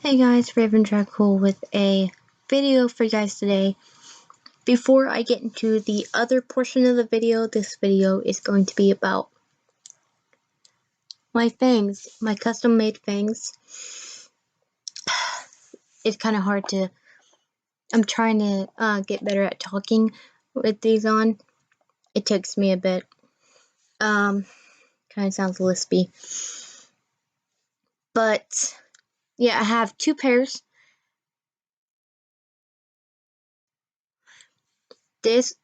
Hey guys, Raven Dracul with a video for you guys today. Before I get into the other portion of the video, this video is going to be about my fangs, my custom made fangs. It's kind of hard to, I'm trying to get better at talking with these on. It takes me a bit. Kind of sounds lispy. But yeah, I have two pairs. This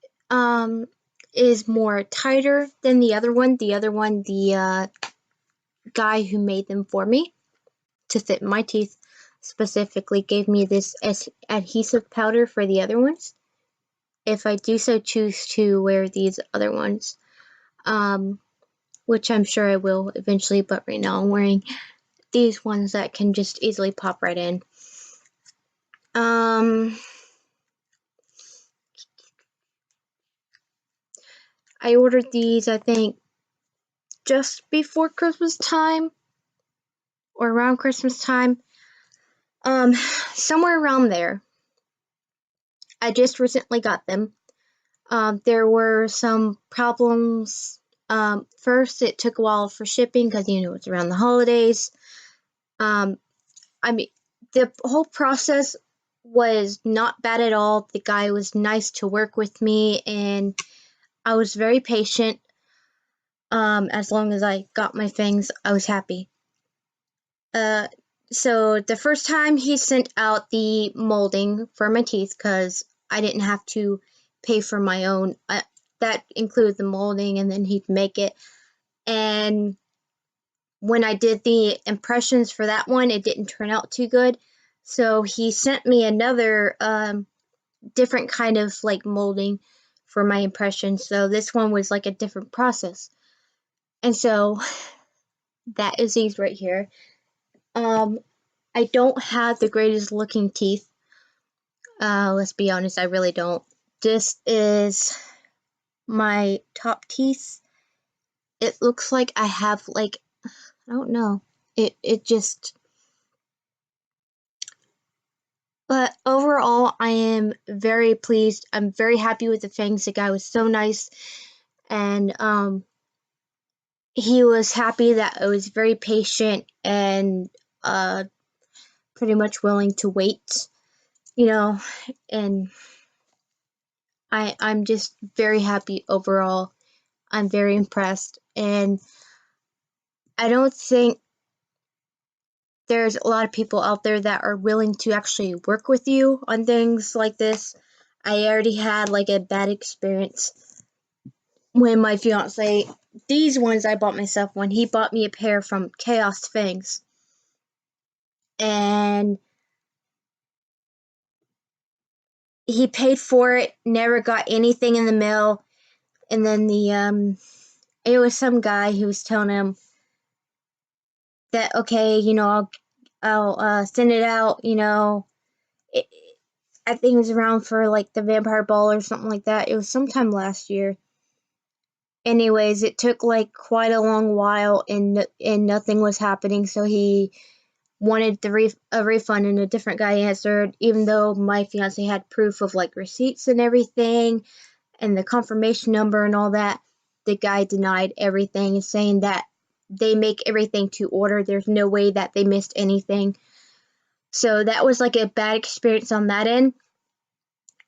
is more tighter than the other one. The other one, the guy who made them for me to fit my teeth specifically gave me this adhesive powder for the other ones. If I do so choose to wear these other ones, which I'm sure I will eventually, but right now I'm wearing these ones that can just easily pop right in. I ordered these, I think, just before Christmas time or around Christmas time. Somewhere around there. I just recently got them. There were some problems. First, it took a while for shipping because, it's around the holidays. I mean, the whole process was not bad at all. The guy was nice to work with me, and I was very patient. As long as I got my fangs, I was happy. So the first time he sent out the molding for my teeth, because I didn't have to pay for my own. That included the molding, and then he'd make it. And when I did the impressions for that one, it didn't turn out too good. So he sent me another different kind of like molding for my impressions. So this one was like a different process. And so that is these right here. I don't have the greatest looking teeth. Let's be honest, I really don't. This is my top teeth. It looks like I have like, I don't know. It just, but overall, I am very pleased. I'm very happy with the fangs. The guy was so nice, and he was happy that I was very patient and pretty much willing to wait, and I'm just very happy overall. I'm very impressed, and I don't think there's a lot of people out there that are willing to actually work with you on things like this. I already had like a bad experience when my fiance, these ones I bought myself, when he bought me a pair from Chaos Fangs. And he paid for it, never got anything in the mail. And then it was some guy who was telling him that, okay, I'll send it out, I think it was around for like the Vampire Ball or something like that. It was sometime last year. Anyways, it took like quite a long while, and nothing was happening, so he wanted a refund, and a different guy answered, even though my fiance had proof of like receipts and everything and the confirmation number and all that. The guy denied everything, saying that they make everything to order. There's no way that they missed anything. So that was like a bad experience on that end.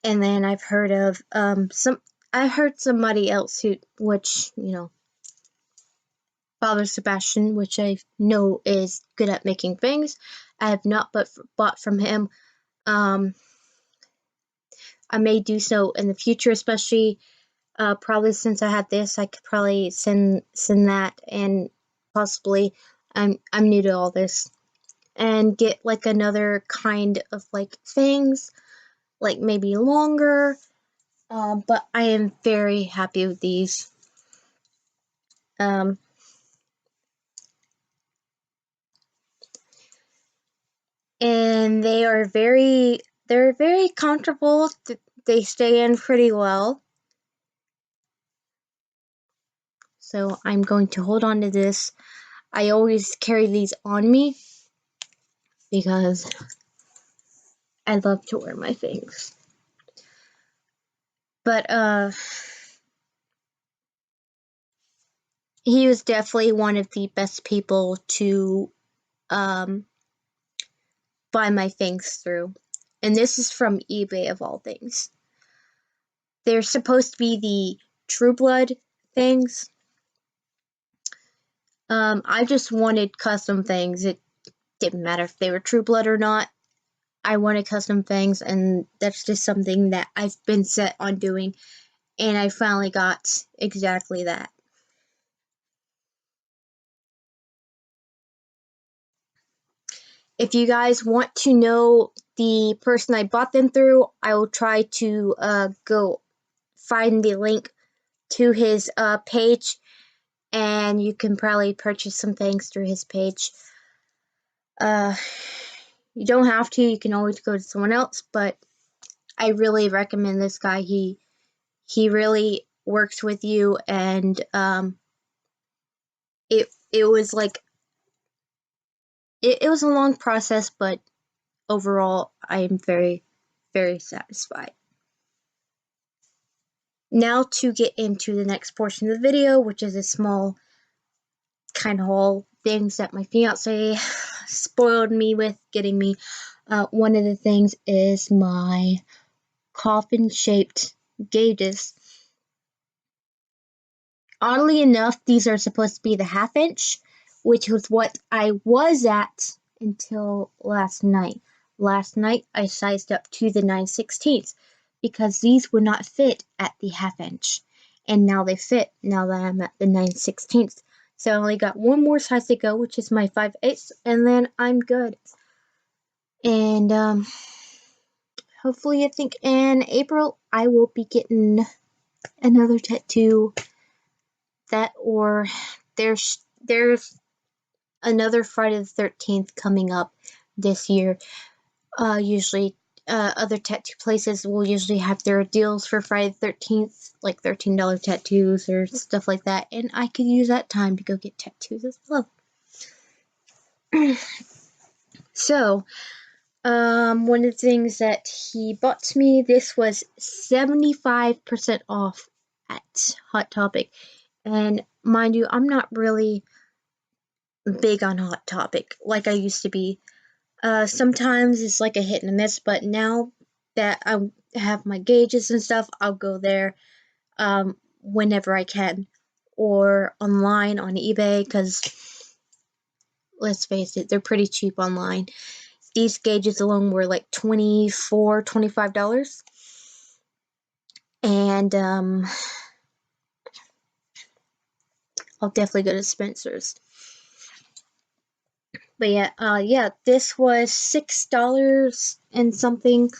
And then I've heard of I heard somebody else which Father Sebastian, which I know is good at making things. I have not bought from him. I may do so in the future, especially probably since I had this. I could probably send that, and possibly I'm new to all this, and get like another kind of like things, like maybe longer. But I am very happy with these. And they're very comfortable. They stay in pretty well. So I'm going to hold on to this. I always carry these on me because I love to wear my fangs. But he was definitely one of the best people to buy my fangs through. And this is from eBay of all things. They're supposed to be the True Blood fangs. I just wanted custom fangs. It didn't matter if they were True Blood or not. I wanted custom fangs, and that's just something that I've been set on doing, and I finally got exactly that. If you guys want to know the person I bought them through, I will try to go find the link to his page, and you can probably purchase some things through his page. You don't have to, you can always go to someone else, but I really recommend this guy. He really works with you, and it was like it was a long process, but overall I am very, very satisfied. Now to get into the next portion of the video, which is a small kind of haul, things that my fiance spoiled me with getting me. One of the things is my coffin-shaped gauges. Oddly enough, these are supposed to be the 1/2 inch, which was what I was at until last night. Last night, I sized up to the 9/16 because these would not fit at the 1/2 inch. And now they fit, now that I'm at the 9/16. So I only got one more size to go, which is my 5/8, and then I'm good. And hopefully, I think in April, I will be getting another tattoo. That, or there's another Friday the 13th coming up this year. Usually other tattoo places will usually have their deals for Friday the 13th, like $13 tattoos or stuff like that, and I could use that time to go get tattoos as well. So one of the things that he bought me, this was 75% off at Hot Topic. And mind you, I'm not really big on Hot Topic like I used to be. Sometimes it's like a hit and a miss, but now that I have my gauges and stuff, I'll go there whenever I can, or online on eBay, because let's face it, they're pretty cheap online. These gauges alone were like $24, $25. And I'll definitely go to Spencer's. But yeah, this was $6 and something.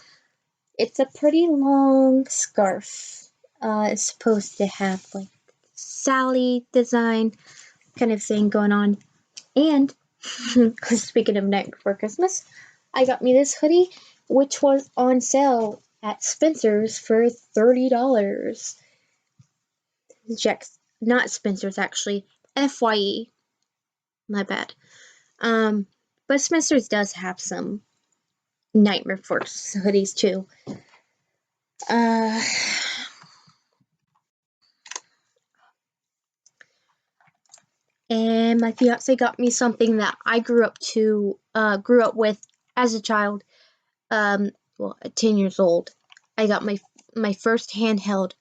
It's a pretty long scarf. It's supposed to have like Sally design kind of thing going on. And speaking of Night Before Christmas, I got me this hoodie, which was on sale at Spencer's for $30. Not Spencer's, actually. FYE. My bad. But Spencer's does have some Nightmare Force hoodies too. And my fiance got me something that I grew up with as a child. Well, at 10 years old, I got my first handheld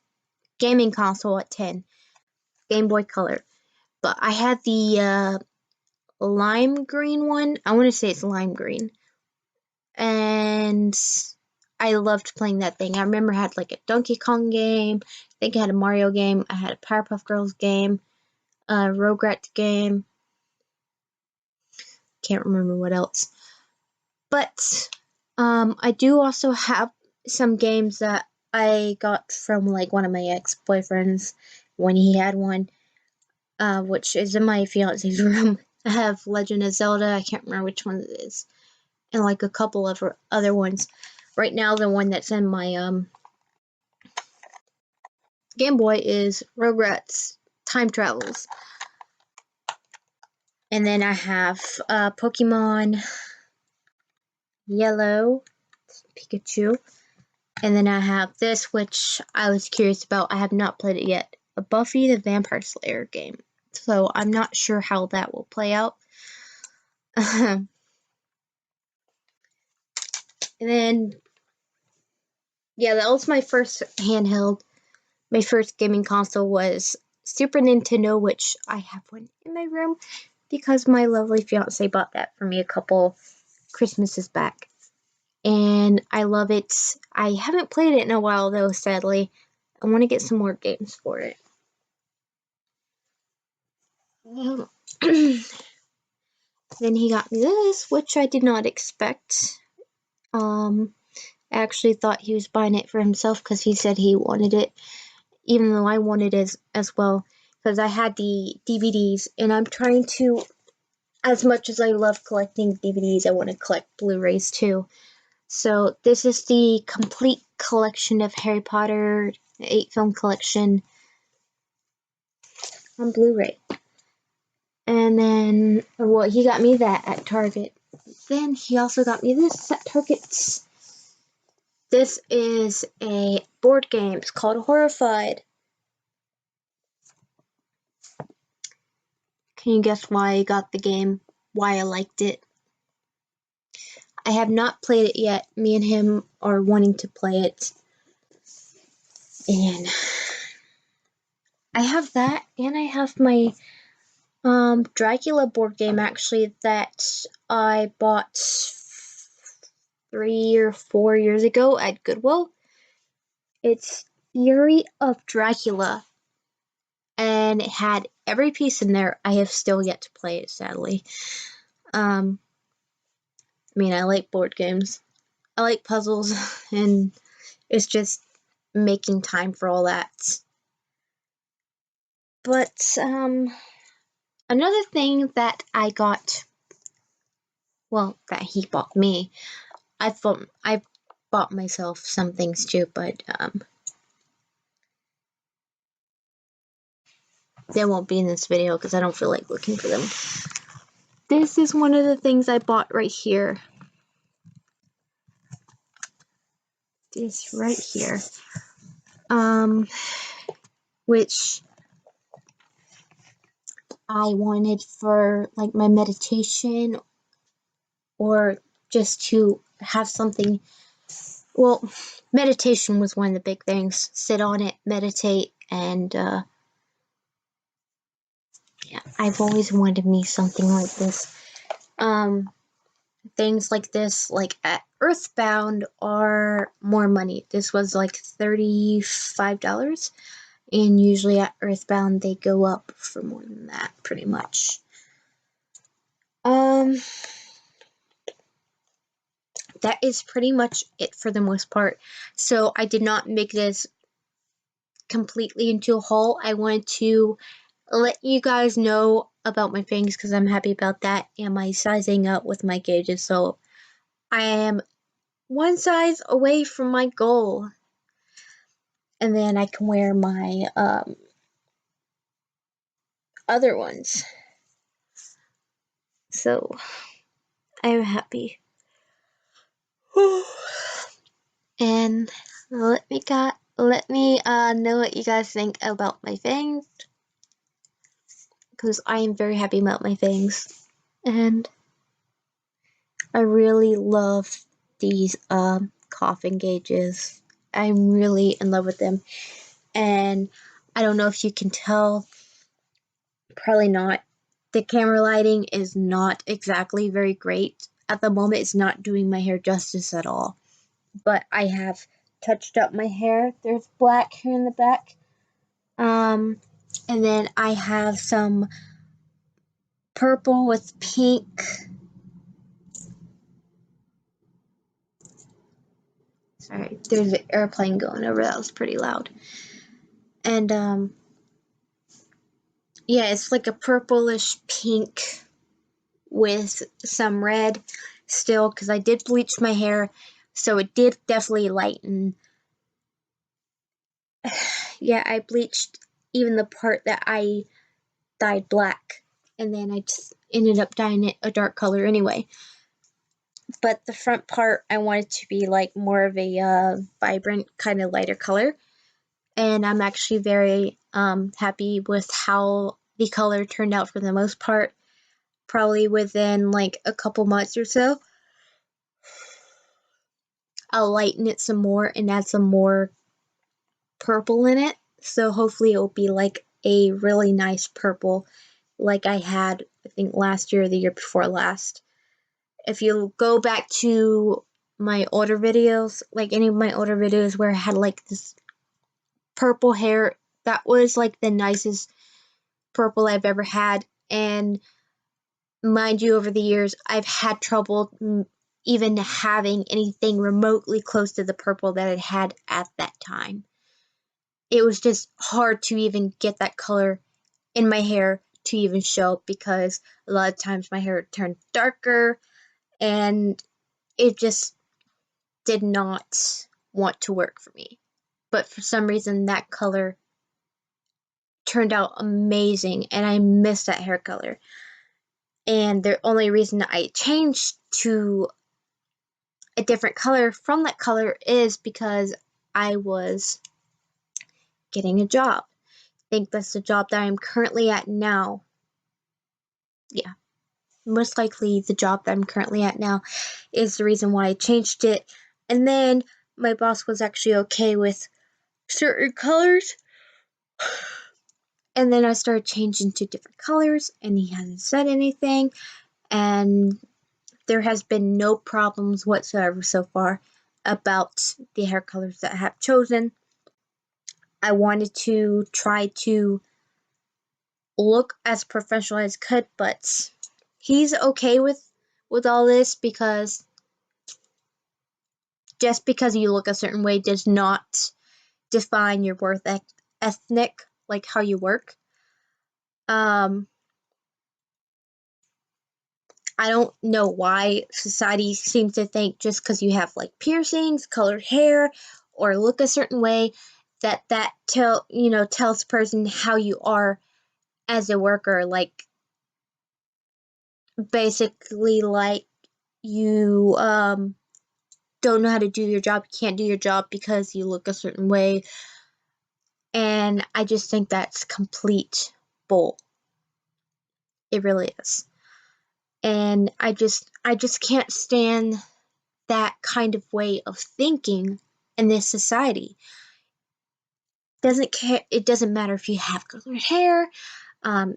gaming console at 10, Game Boy Color. But I had the lime green one. I want to say it's lime green. And I loved playing that thing. I remember I had like a Donkey Kong game. I think I had a Mario game. I had a Powerpuff Girls game. A Rugrats game. Can't remember what else. But I do also have some games that I got from like one of my ex-boyfriends when he had one, which is in my fiance's room. I have Legend of Zelda. I can't remember which one it is, and like a couple of other ones. Right now, the one that's in my Game Boy is Rugrats Time Travels. And then I have Pokemon yellow Pikachu. And then I have this, which I was curious about. I have not played it yet. A Buffy the Vampire Slayer game. So I'm not sure how that will play out. And then, yeah, that was my first handheld. My first gaming console was Super Nintendo, which I have one in my room because my lovely fiance bought that for me a couple Christmases back. And I love it. I haven't played it in a while though, sadly. I want to get some more games for it. Then he got me this, which I did not expect. I actually thought he was buying it for himself because he said he wanted it, even though I wanted it as well, because I had the DVDs, and I'm trying to, as much as I love collecting DVDs, I want to collect Blu-rays too. So this is the complete collection of Harry Potter 8-film collection on Blu-ray. And then, well, he got me that at Target. Then he also got me this at Target. This is a board game. It's called Horrified. Can you guess why I got the game? Why I liked it? I have not played it yet. Me and him are wanting to play it. And I have that, and I have my Dracula board game actually that I bought 3 or 4 years ago at Goodwill. It's Fury of Dracula, and it had every piece in there. I have still yet to play it, sadly. I mean, I like board games. I like puzzles, and it's just making time for all that. But another thing that I got, well, that he bought me, I bought myself some things too, but they won't be in this video because I don't feel like looking for them. This is one of the things I bought right here. This right here. Which I wanted for like my meditation, or just to have something. Well, meditation was one of the big things. Sit on it, meditate, and yeah, I've always wanted me something like this. Things like this, like at Earthbound, are more money. This was like $35, and usually at Earthbound they go up for more than that, pretty much. That is pretty much it for the most part. So I did not make this completely into a haul. I wanted to let you guys know about my fangs because I'm happy about that, and my sizing up with my gauges. So I am one size away from my goal, and then I can wear my other ones. So I'm happy. And let me know what you guys think about my fangs, because I am very happy about my fangs, and I really love these coffin gauges. I'm really in love with them, and I don't know if you can tell, probably not. The camera lighting is not exactly very great at the moment. It's not doing my hair justice at all, but I have touched up my hair. There's black hair in the back, and then I have some purple with pink. Sorry, there's an airplane going over. That was pretty loud. And yeah, it's like a purplish pink with some red still, because I did bleach my hair, so it did definitely lighten. Yeah, I bleached even the part that I dyed black, and then I just ended up dyeing it a dark color anyway. but the front part I want it to be like more of a vibrant kind of lighter color, and I'm actually very happy with how the color turned out for the most part. Probably within like a couple months or so, I'll lighten it some more and add some more purple in it. So hopefully it'll be like a really nice purple like I had, I think, last year or the year before last. If you go back to my older videos, like any of my older videos where I had like this purple hair, that was like the nicest purple I've ever had. And mind you, over the years, I've had trouble even having anything remotely close to the purple that I had at that time. It was just hard to even get that color in my hair to even show because a lot of times my hair turned darker and it just did not want to work for me. But for some reason, that color turned out amazing and I miss that hair color. And the only reason I changed to a different color from that color is because I was getting a job. I think that's the job that I'm currently at now. Yeah, most likely the job that I'm currently at now is the reason why I changed it. And then my boss was actually okay with certain colors. And then I started changing to different colors, and he hasn't said anything. And there has been no problems whatsoever so far about the hair colors that I have chosen. I wanted to try to look as professional as I could, but he's okay with all this because just because you look a certain way does not define your worth ethnic, like how you work. I don't know why society seems to think just because you have like piercings, colored hair, or look a certain way that tells a person how you are as a worker. Like basically, like you don't know how to do your job, you can't do your job because you look a certain way, and I just think that's complete bull. It really is, and I just can't stand that kind of way of thinking in this society. Doesn't care. It doesn't matter if you have colored hair, um,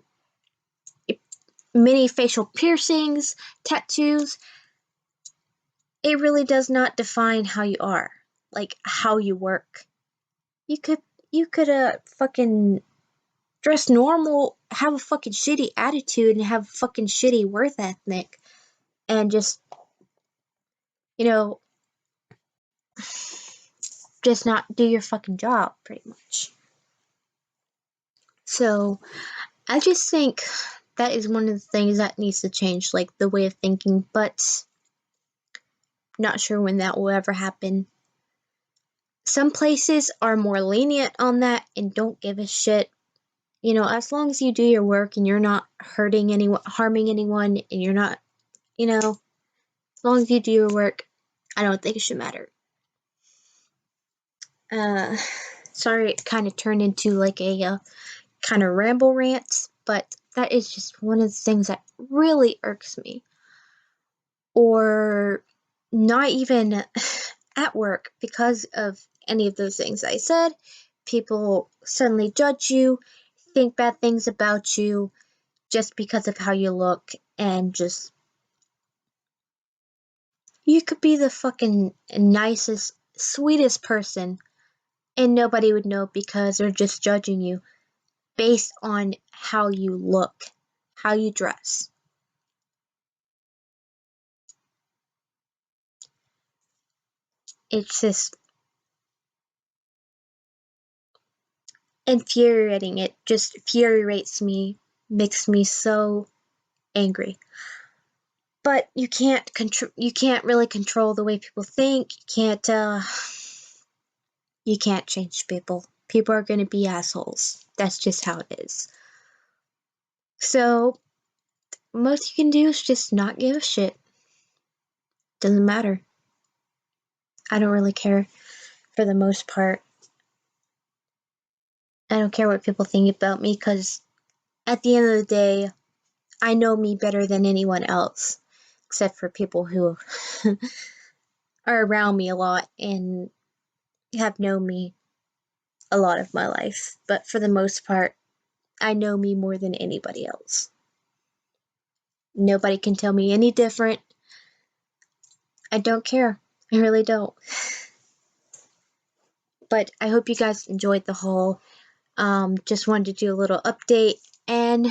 many facial piercings, tattoos. It really does not define how you are, like how you work. You could fucking dress normal, have a fucking shitty attitude, and have a fucking shitty work ethic, and you know just not do your fucking job, pretty much. So I just think that is one of the things that needs to change, like the way of thinking, but not sure when that will ever happen. Some places are more lenient on that and don't give a shit. As long as you do your work and you're not hurting anyone, harming anyone, and you're not, as long as you do your work, I don't think it should matter. Uh, Sorry, it kind of turned into like a kind of ramble rant, but that is just one of the things that really irks me. Or not even at work because of any of those things I said. People suddenly judge you, think bad things about you just because of how you look, and just you could be the fucking nicest, sweetest person, and nobody would know because they're just judging you based on how you look, how you dress. It's just infuriating. It just infuriates me, makes me so angry. But you can't really control the way people think. You can't change people. People are going to be assholes. That's just how it is. So most you can do is just not give a shit. doesn't matter. I don't really care for the most part. I don't care what people think about me because at the end of the day, I know me better than anyone else, except for people who are around me a lot and have known me a lot of my life. But for the most part, I know me more than anybody else. Nobody can tell me any different. I don't care. I really don't. But I hope you guys enjoyed the haul. Just wanted to do a little update, and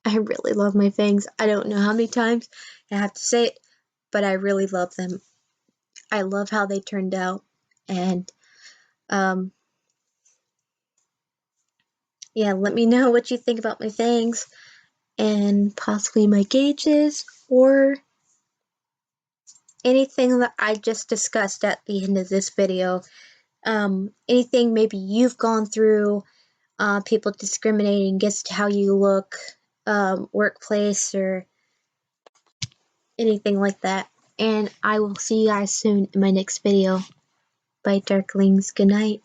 I really love my fangs. I don't know how many times I have to say it, but I really love them. I love how they turned out, and yeah, let me know what you think about my fangs and possibly my gauges or anything that I just discussed at the end of this video. Anything maybe you've gone through, people discriminating against how you look, workplace, or anything like that. And I will see you guys soon in my next video. Bye, Darklings. Good night.